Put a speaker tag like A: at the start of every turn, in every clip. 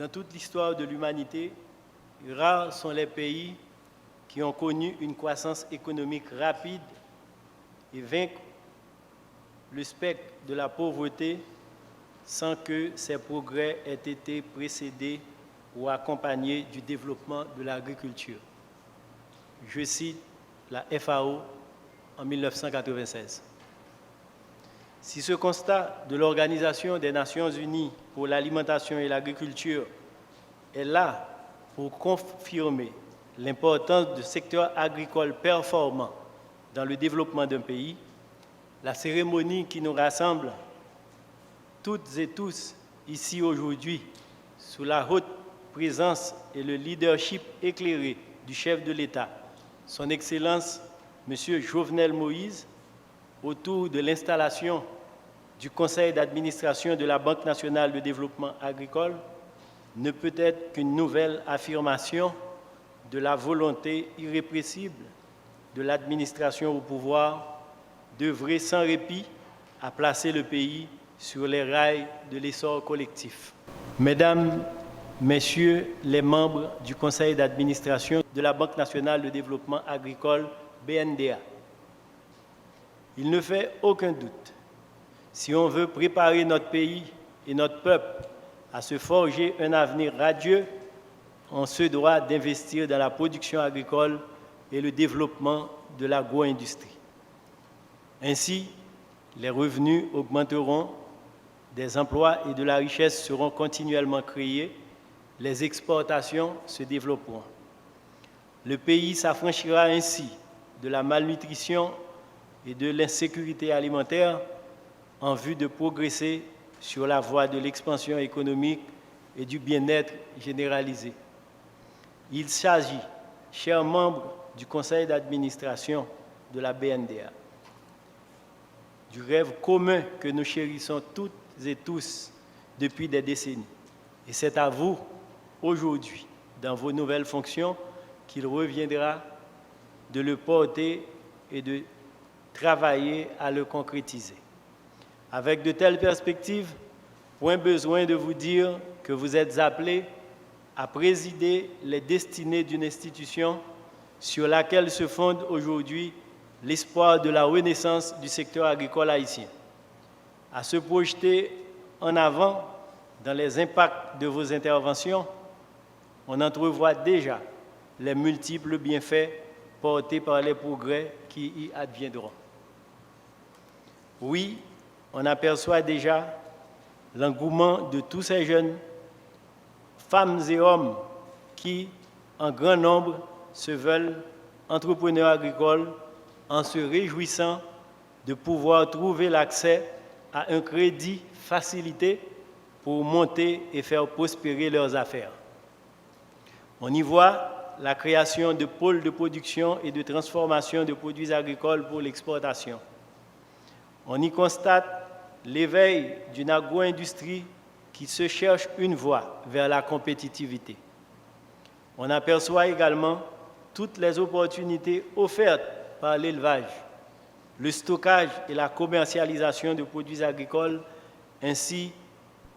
A: Dans toute l'histoire de l'humanité, rares sont les pays qui ont connu une croissance économique rapide et vaincre le spectre de la pauvreté sans que ces progrès aient été précédés ou accompagnés du développement de l'agriculture. Je cite la FAO en 1996. Si ce constat de l'Organisation des Nations Unies pour l'alimentation et l'agriculture est là pour confirmer l'importance du secteur agricole performant dans le développement d'un pays, la cérémonie qui nous rassemble toutes et tous ici aujourd'hui, sous la haute présence et le leadership éclairé du chef de l'État, son Excellence M. Jovenel Moïse, autour de l'installation du Conseil d'administration de la Banque nationale de développement agricole, ne peut être qu'une nouvelle affirmation de la volonté irrépressible de l'administration au pouvoir d'œuvrer sans répit à placer le pays sur les rails de l'essor collectif. Mesdames, Messieurs les membres du Conseil d'administration de la Banque nationale de développement agricole, BNDA, il ne fait aucun doute, si on veut préparer notre pays et notre peuple à se forger un avenir radieux, on se doit d'investir dans la production agricole et le développement de l'agro-industrie. Ainsi, les revenus augmenteront, des emplois et de la richesse seront continuellement créés, les exportations se développeront. Le pays s'affranchira ainsi de la malnutrition et de l'insécurité alimentaire en vue de progresser sur la voie de l'expansion économique et du bien-être généralisé. Il s'agit, chers membres du Conseil d'administration de la BNDA, du rêve commun que nous chérissons toutes et tous depuis des décennies. Et c'est à vous, aujourd'hui, dans vos nouvelles fonctions, qu'il reviendra de le porter et de travailler à le concrétiser. Avec de telles perspectives, point besoin de vous dire que vous êtes appelés à présider les destinées d'une institution sur laquelle se fonde aujourd'hui l'espoir de la renaissance du secteur agricole haïtien, à se projeter en avant dans les impacts de vos interventions. On entrevoit déjà les multiples bienfaits portés par les progrès qui y adviendront. Oui, on aperçoit déjà l'engouement de tous ces jeunes, femmes et hommes qui, en grand nombre, se veulent entrepreneurs agricoles en se réjouissant de pouvoir trouver l'accès à un crédit facilité pour monter et faire prospérer leurs affaires. On y voit la création de pôles de production et de transformation de produits agricoles pour l'exportation. On y constate l'éveil d'une agro-industrie qui se cherche une voie vers la compétitivité. On aperçoit également toutes les opportunités offertes par l'élevage, le stockage et la commercialisation de produits agricoles, ainsi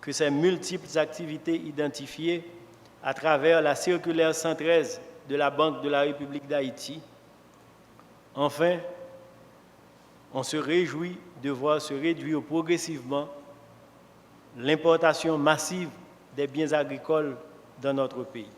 A: que ces multiples activités identifiées à travers la circulaire 113 de la Banque de la République d'Haïti. Enfin, on se réjouit de voir se réduire progressivement l'importation massive des biens agricoles dans notre pays.